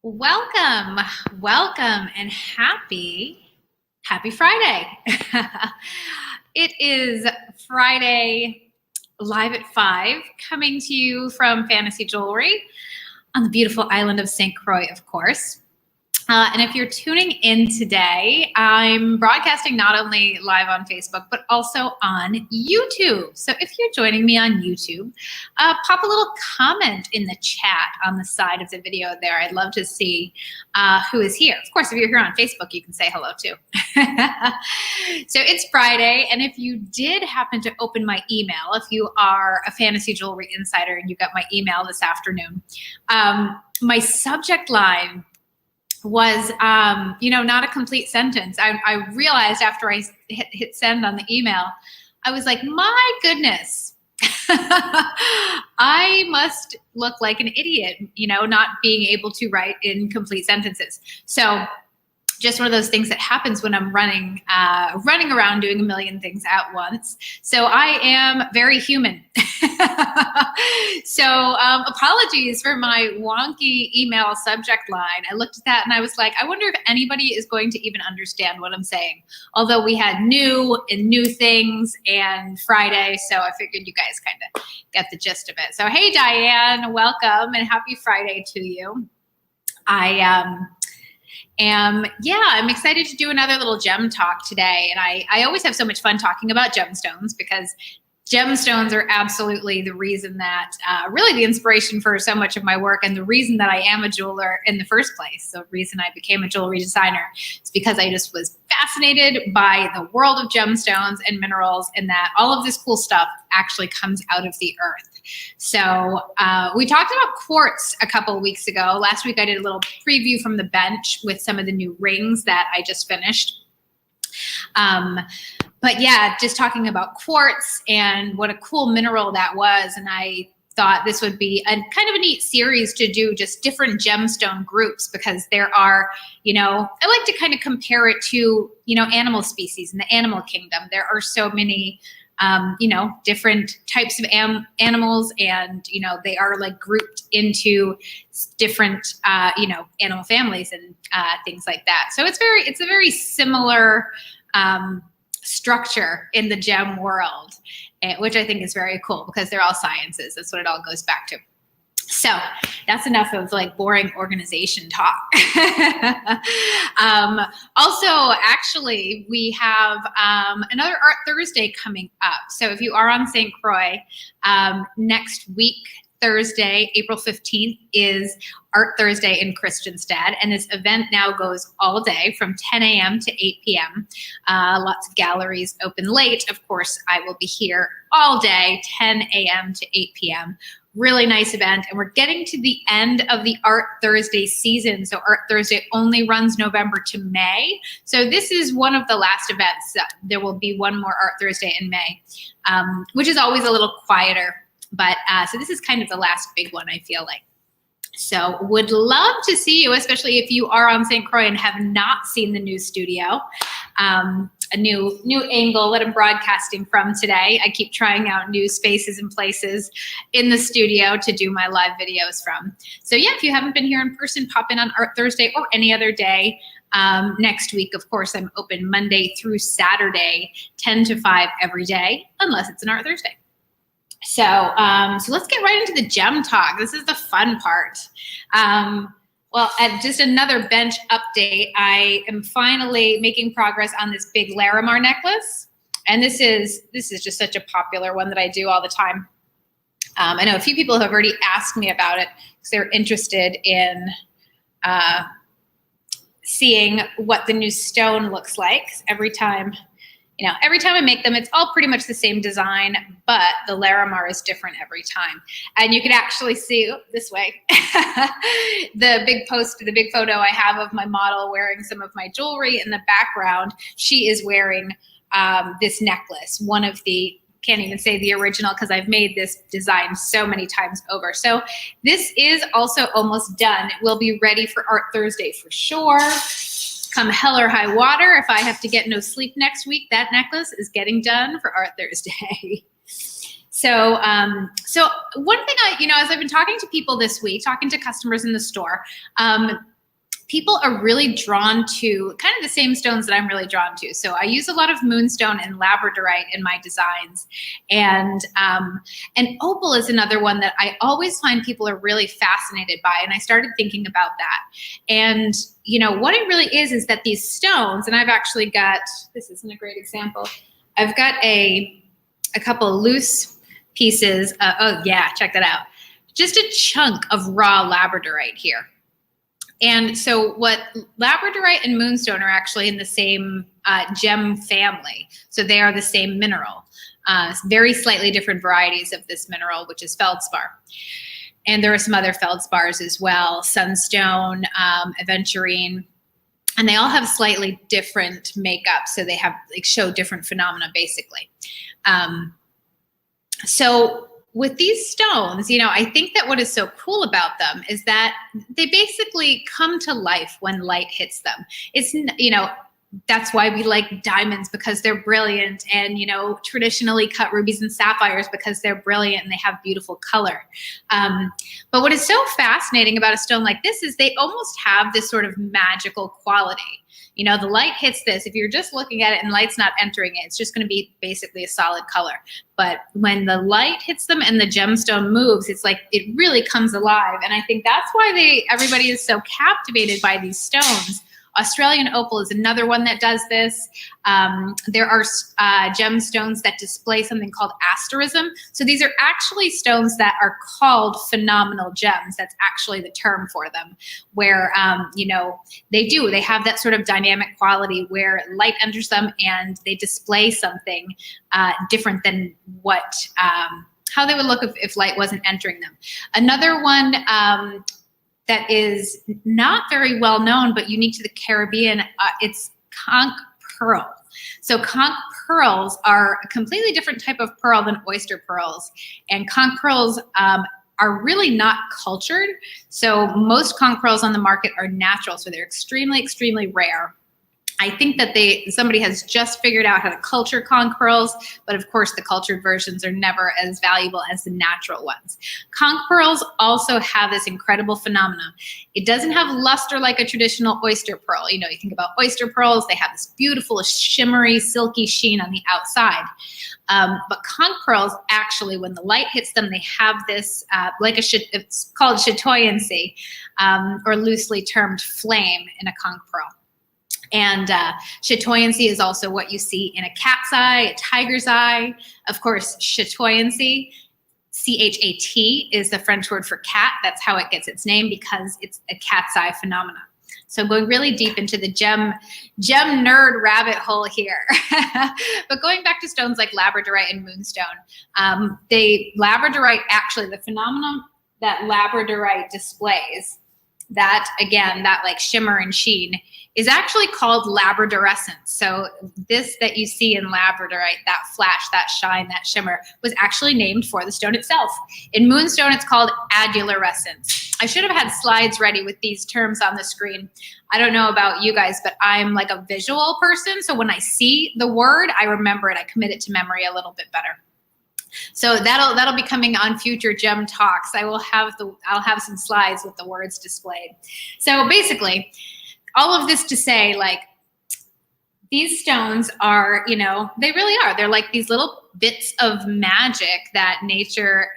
Welcome, welcome, and happy Friday. It is Friday live at 5, coming to you from Fantasy Jewelry on the beautiful island of St. Croix, of course. And if you're tuning in today, I'm broadcasting not only live on Facebook, but also on YouTube. So if you're joining me on YouTube, pop a little comment in the chat on the side of the video there. I'd love to see who is here. Of course, if you're here on Facebook, you can say hello too. So it's Friday, and if you did happen to open my email, if you are a Fantasy Jewelry Insider and you got my email this afternoon, my subject line was, not a complete sentence. I realized after I hit send on the email, I was like, my goodness, I must look like an idiot, not being able to write in complete sentences. So just one of those things that happens when I'm running around doing a million things at once. So I am very human. So apologies for my wonky email subject line. I looked at that and I was like, I wonder if anybody is going to even understand what I'm saying. Although we had new things and Friday, so I figured you guys kind of get the gist of it. So hey, Diane, welcome and happy Friday to you. I'm excited to do another little gem talk today. And I always have so much fun talking about gemstones because gemstones are absolutely the reason that, really the inspiration for so much of my work and the reason that I am a jeweler in the first place. The reason I became a jewelry designer is because I just was fascinated by the world of gemstones and minerals and that all of this cool stuff actually comes out of the earth. So we talked about quartz a couple of weeks ago. Last week I did a little preview from the bench with some of the new rings that I just finished. But yeah, just talking about quartz and what a cool mineral that was. And I thought this would be a kind of a neat series to do just different gemstone groups because there are, I like to kind of compare it to, animal species in the animal kingdom. There are so many, different types of animals and, they are like grouped into different, animal families and things like that. So it's a very similar structure in the gem world, which I think is very cool because they're all sciences. That's what it all goes back to. So that's enough of like boring organization talk. Also, actually, we have another Art Thursday coming up. So if you are on St. Croix, next week, Thursday, April 15th is Art Thursday in Christiansted, and this event now goes all day from 10 a.m. to 8 p.m. Lots of galleries open late. Of course, I will be here all day, 10 a.m. to 8 p.m. Really nice event, and we're getting to the end of the Art Thursday season. So Art Thursday only runs November to May. So this is one of the last events. There will be one more Art Thursday in May, which is always a little quieter. But so this is kind of the last big one, I feel like. So would love to see you, especially if you are on St. Croix and have not seen the new studio, a new angle that I'm broadcasting from today. I keep trying out new spaces and places in the studio to do my live videos from. So yeah, if you haven't been here in person, pop in on Art Thursday or any other day. Next week, of course, I'm open Monday through Saturday, 10 to 5 every day, unless it's an Art Thursday. So let's get right into the gem talk. This is the fun part. Just another bench update. I am finally making progress on this big Larimar necklace. And this is just such a popular one that I do all the time. I know a few people have already asked me about it because they're interested in seeing what the new stone looks like. Every time I make them, it's all pretty much the same design, but the Larimar is different every time. And you can actually see this way, the big photo I have of my model wearing some of my jewelry in the background. She is wearing this necklace, one of the, can't even say the original because I've made this design so many times over. So this is also almost done. It will be ready for Art Thursday for sure. Come hell or high water, if I have to get no sleep next week, that necklace is getting done for Art Thursday. So one thing as I've been talking to people this week, talking to customers in the store, people are really drawn to kind of the same stones that I'm really drawn to. So I use a lot of moonstone and labradorite in my designs. And opal is another one that I always find people are really fascinated by. And I started thinking about that. And, you know, what it really is that these stones, and I've actually got, this isn't a great example. I've got a couple loose pieces. Oh yeah, check that out. Just a chunk of raw labradorite here. And so what labradorite and moonstone are actually in the same gem family. So they are the same mineral, very slightly different varieties of this mineral, which is feldspar. And there are some other feldspars as well, sunstone, aventurine, and they all have slightly different makeup. So they have show different phenomena basically. So with these stones, you know, I think that what is so cool about them is that they basically come to life when light hits them. It's, you know, that's why we like diamonds, because they're brilliant, and, you know, traditionally cut rubies and sapphires because they're brilliant and they have beautiful color. But what is so fascinating about a stone like this is they almost have this sort of magical quality. You know, the light hits this. If you're just looking at it and light's not entering it, it's just going to be basically a solid color. But when the light hits them and the gemstone moves, it's like it really comes alive. And I think that's why everybody is so captivated by these stones. Australian opal is another one that does this. There are gemstones that display something called asterism. So these are actually stones that are called phenomenal gems. That's actually the term for them, where, you know, they have that sort of dynamic quality where light enters them and they display something different than what, how they would look if light wasn't entering them. Another one, that is not very well known, but unique to the Caribbean, it's conch pearl. So conch pearls are a completely different type of pearl than oyster pearls. And conch pearls are really not cultured. So most conch pearls on the market are natural. So they're extremely, extremely rare. I think that somebody has just figured out how to culture conch pearls, but of course the cultured versions are never as valuable as the natural ones. Conch pearls also have this incredible phenomenon. It doesn't have luster like a traditional oyster pearl. You know, you think about oyster pearls, they have this beautiful, shimmery, silky sheen on the outside. But conch pearls, actually, when the light hits them, they have this, it's called chatoyancy, or loosely termed flame in a conch pearl. And chatoyancy is also what you see in a cat's eye, a tiger's eye. Of course, chatoyancy, C-H-A-T, is the French word for cat. That's how it gets its name, because it's a cat's eye phenomenon. So I'm going really deep into the gem nerd rabbit hole here. But going back to stones like labradorite and moonstone, labradorite, actually, the phenomenon that labradorite displays, that, again, that like shimmer and sheen, is actually called labradorescence. So this that you see in labradorite, that flash, that shine, that shimmer, was actually named for the stone itself. In moonstone, it's called adulorescence. I should have had slides ready with these terms on the screen. I don't know about you guys, but I'm like a visual person. So when I see the word, I remember it. I commit it to memory a little bit better. So that'll be coming on future gem talks. I'll have some slides with the words displayed. So basically, all of this to say, like, these stones are, you know, they really are. They're like these little bits of magic that nature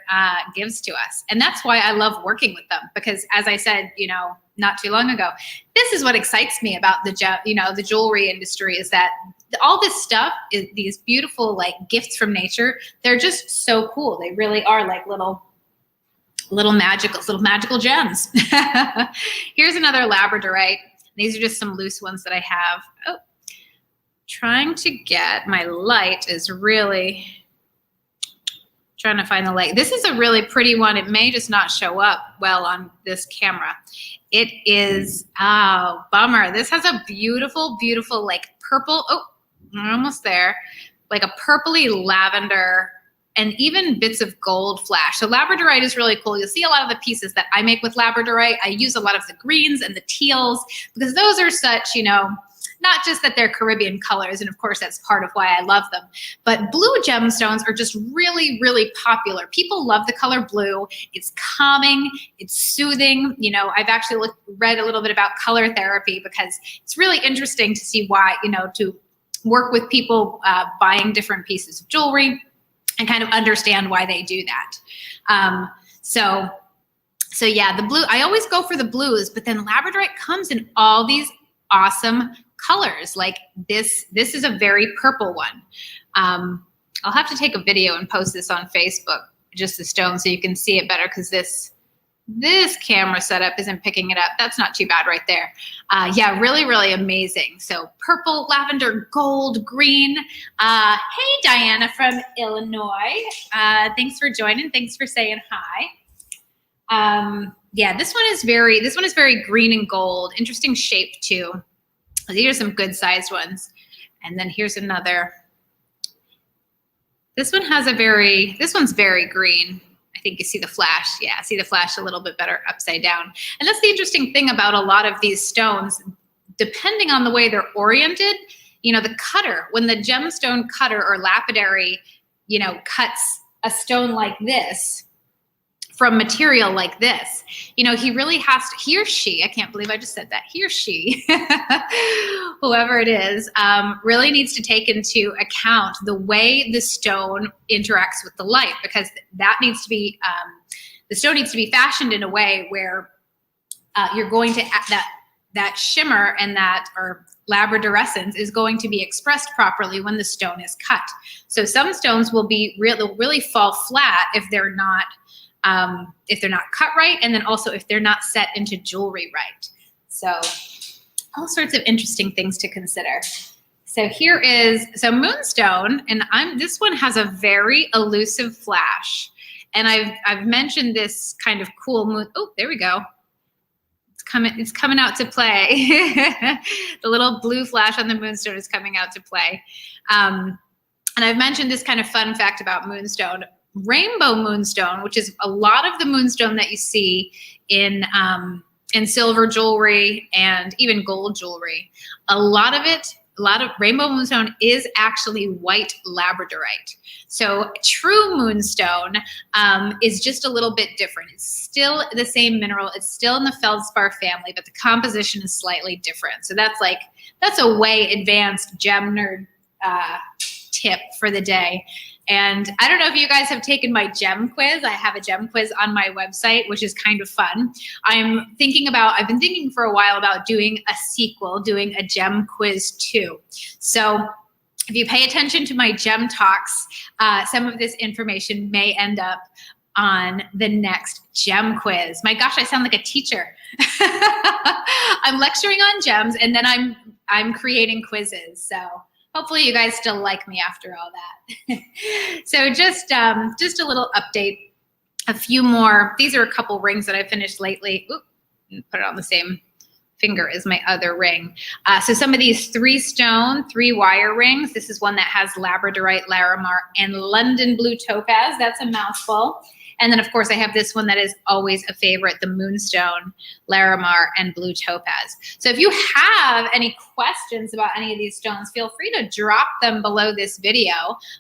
gives to us. And that's why I love working with them, because as I said, you know, not too long ago, this is what excites me about the jewelry industry, is that all this stuff is these beautiful, like, gifts from nature. They're just so cool. They really are like little magical gems. Here's another labradorite. These are just some loose ones that I have. Oh, trying to get, my light is really trying to find the light. This is a really pretty one. It may just not show up well on this camera. It is, oh, bummer. This has a beautiful, beautiful, like, purple, oh, we're almost there, like a purpley lavender, and even bits of gold flash. So labradorite is really cool. You'll see a lot of the pieces that I make with labradorite. I use a lot of the greens and the teals, because those are such, you know, not just that they're Caribbean colors, and of course that's part of why I love them, but blue gemstones are just really, really popular. People love the color blue. It's calming, it's soothing. You know, I've actually read a little bit about color therapy because it's really interesting to see why, you know, to work with people buying different pieces of jewelry and kind of understand why they do that. So yeah, the blue, I always go for the blues, but then labradorite comes in all these awesome colors. Like this is a very purple one. I'll have to take a video and post this on Facebook, just the stone, so you can see it better, because this camera setup isn't picking it up. That's not too bad right there. Yeah, really, really amazing. So purple, lavender, gold, green. Hey, Diana from Illinois. Thanks for joining. Thanks for saying hi. Yeah, this one is very green and gold. Interesting shape too. These are some good sized ones. And then here's another. This one's very green. I think you see the flash. Yeah, see the flash a little bit better upside down. And that's the interesting thing about a lot of these stones. Depending on the way they're oriented, you know, the cutter, when the gemstone cutter or lapidary, you know, cuts a stone like this from material like this, you know, he really has to, he or she, I can't believe I just said that, he or she, whoever it is, really needs to take into account the way the stone interacts with the light, because that needs to be, the stone needs to be fashioned in a way where you're going to, that shimmer and that, or labradorescence is going to be expressed properly when the stone is cut. So some stones will be really fall flat if they're not cut right, and then also if they're not set into jewelry right. So all sorts of interesting things to consider. So here is, moonstone, and this one has a very elusive flash. And I've mentioned this kind of cool moon, oh, there we go. It's coming out to play. The little blue flash on the moonstone is coming out to play. And I've mentioned this kind of fun fact about moonstone. Rainbow moonstone, which is a lot of the moonstone that you see in silver jewelry and even gold jewelry. A lot of rainbow moonstone is actually white labradorite. So true moonstone is just a little bit different. It's still the same mineral. It's still in the feldspar family, but the composition is slightly different. So that's a way advanced gem nerd tip for the day. And I don't know if you guys have taken my gem quiz. I have a gem quiz on my website, which is kind of fun. I've been thinking for a while about doing a sequel, doing a gem quiz too. So if you pay attention to my gem talks, some of this information may end up on the next gem quiz. My gosh, I sound like a teacher. I'm lecturing on gems, and then I'm creating quizzes. So hopefully you guys still like me after all that. So just a little update. A few more. These are a couple rings that I finished lately. Oop, put it on the same finger as my other ring. So some of these 3-wire rings. This is one that has labradorite, Larimar, and London blue topaz. That's a mouthful. And then, of course, I have this one that is always a favorite, the Moonstone, Larimar, and Blue Topaz. So if you have any questions about any of these stones, feel free to drop them below this video.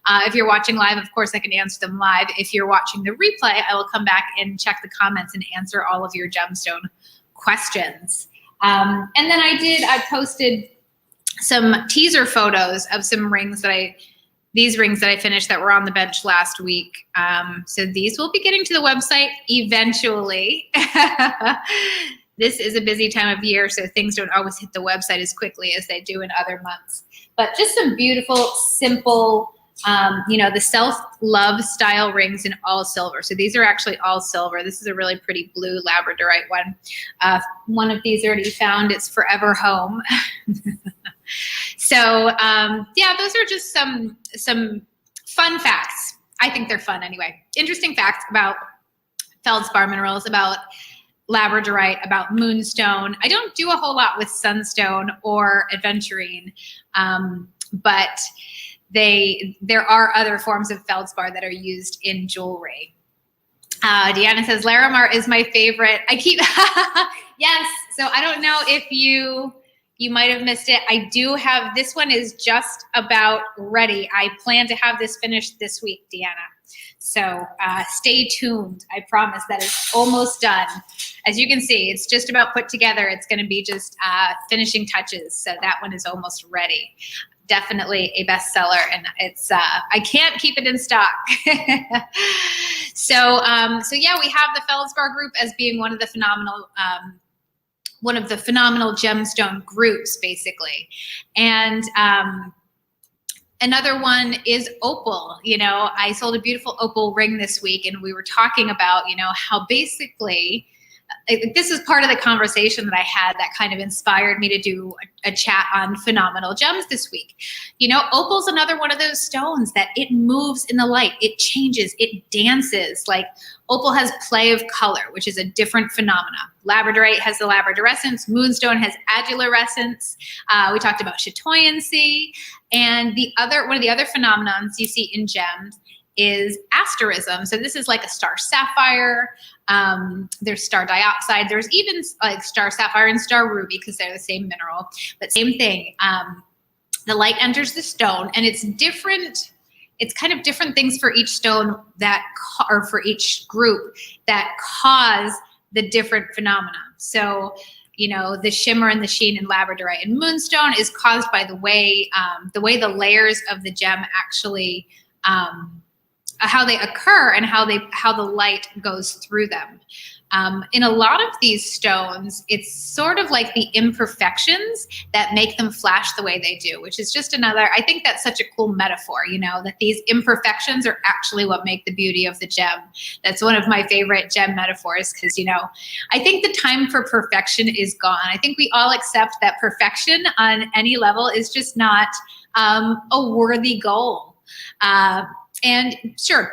If you're watching live, of course, I can answer them live. If you're watching the replay, I will come back and check the comments and answer all of your gemstone questions. And then I posted some teaser photos of some rings these rings that I finished that were on the bench last week. So these will be getting to the website eventually. This is a busy time of year, so things don't always hit the website as quickly as they do in other months. But just some beautiful, simple, the self-love style rings in all silver. So these are actually all silver. This is a really pretty blue labradorite one. One of these already found. It's Forever Home. So yeah, those are just some fun facts. I think they're fun anyway. Interesting facts about feldspar minerals, about labradorite, about moonstone. I don't do a whole lot with sunstone or aventurine, but there are other forms of feldspar that are used in jewelry. Deanna says, Larimar is my favorite. Yes. So I don't know if you You might have missed it. I do have, this one is just about ready. I plan to have this finished this week, Deanna. So stay tuned. I promise that it's almost done. As you can see, it's just about put together. It's going to be just finishing touches. So that one is almost ready. Definitely a bestseller, and it's I can't keep it in stock. So yeah, we have the Feldspar group as being one of the phenomenal gemstone groups, basically. And another one is opal. You know, I sold a beautiful opal ring this week, and we were talking about, you know, how basically this is part of the conversation that I had that kind of inspired me to do a chat on phenomenal gems this week. You know, opal's another one of those stones that it moves in the light. It changes, it dances. Like opal has play of color, which is a different phenomena. Labradorite has the labradorescence. Moonstone has adulorescence. We talked about chatoyancy. And one of the other phenomenons you see in gems is asterism. So this is like a star sapphire. There's star dioxide. There's even like star sapphire and star ruby because they're the same mineral, but same thing. The light enters the stone, and it's different. It's kind of different things for each stone or for each group that cause the different phenomena. So, you know, the shimmer and the sheen in labradorite and moonstone is caused by the way the layers of the gem actually how they occur and how the light goes through them. In a lot of these stones, it's sort of like the imperfections that make them flash the way they do, which is just another, I think that's such a cool metaphor, you know, that these imperfections are actually what make the beauty of the gem. That's one of my favorite gem metaphors because, you know, I think the time for perfection is gone. I think we all accept that perfection on any level is just not a worthy goal. And sure,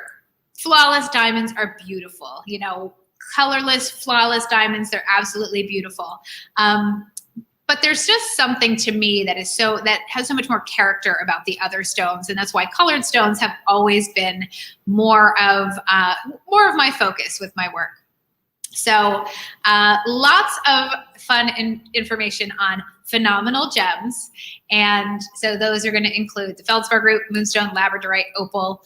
flawless diamonds are beautiful, you know, colorless, flawless diamonds, they're absolutely beautiful. But there's just something to me that has so much more character about the other stones. And that's why colored stones have always been more of my focus with my work. So lots of fun information on phenomenal gems. And so those are going to include the Feldspar group, moonstone, labradorite, opal,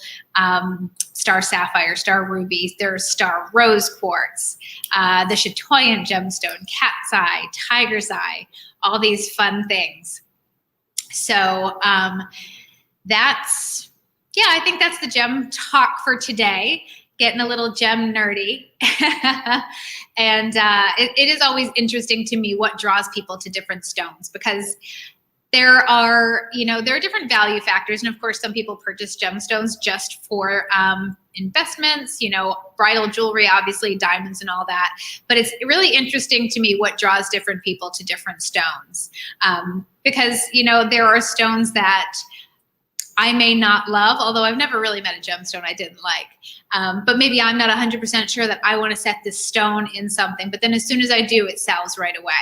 star sapphire, star rubies. There's star rose quartz, the chatoyant gemstone, cat's eye, tiger's eye, all these fun things. So I think that's the gem talk for today. Getting a little gem nerdy. And it is always interesting to me what draws people to different stones, because there are different value factors. And of course, some people purchase gemstones just for investments, you know, bridal jewelry, obviously diamonds and all that. But it's really interesting to me what draws different people to different stones. Because, you know, there are stones that I may not love, although I've never really met a gemstone I didn't like. But maybe I'm not 100% sure that I want to set this stone in something. But then as soon as I do, it sells right away.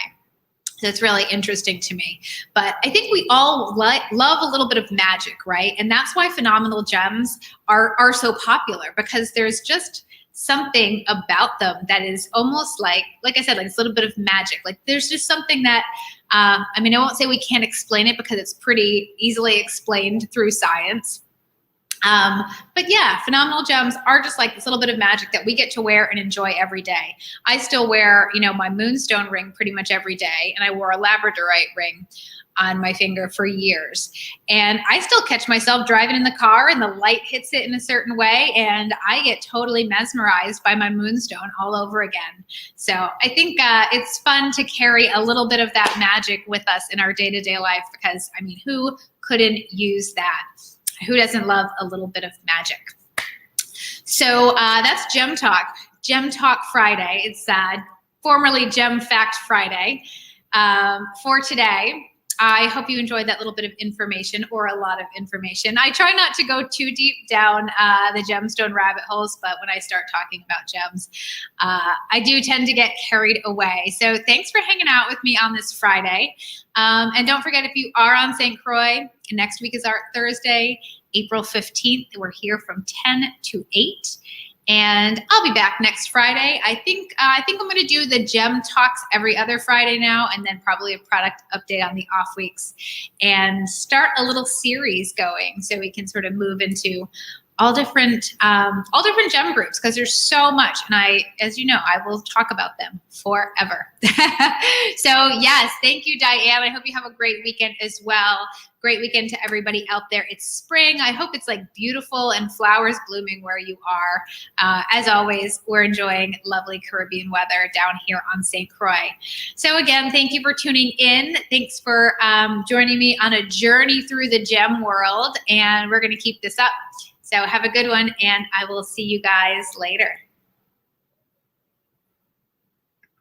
So it's really interesting to me. But I think we all love a little bit of magic, right? And that's why phenomenal gems are so popular, because there's just something about them that is almost like I said, like it's a little bit of magic. Like there's just something that, I won't say we can't explain it because it's pretty easily explained through science. But yeah, phenomenal gems are just like this little bit of magic that we get to wear and enjoy every day. I still wear, you know, my moonstone ring pretty much every day, and I wore a labradorite ring on my finger for years. And I still catch myself driving in the car and the light hits it in a certain way, and I get totally mesmerized by my moonstone all over again. So I think it's fun to carry a little bit of that magic with us in our day-to-day life, because I mean, who couldn't use that? Who doesn't love a little bit of magic? So that's Gem Talk. Gem Talk Friday. It's formerly Gem Fact Friday for today. I hope you enjoyed that little bit of information, or a lot of information. I try not to go too deep down the gemstone rabbit holes, but when I start talking about gems, I do tend to get carried away. So thanks for hanging out with me on this Friday. And don't forget, if you are on St. Croix, next week is our Thursday, April 15th. We're here from 10 to 8. And I'll be back next Friday. I think I'm going to do the gem talks every other Friday now, and then probably a product update on the off weeks, and start a little series going so we can sort of move into all different gem groups, because there's so much, and as you know, I will talk about them forever. So yes, thank you, Diane. I hope you have a great weekend as well. Great weekend to everybody out there. It's spring. I hope it's like beautiful and flowers blooming where you are. As always, we're enjoying lovely Caribbean weather down here on St. Croix. So again, thank you for tuning in. Thanks for joining me on a journey through the gem world, and we're going to keep this up. So have a good one, and I will see you guys later.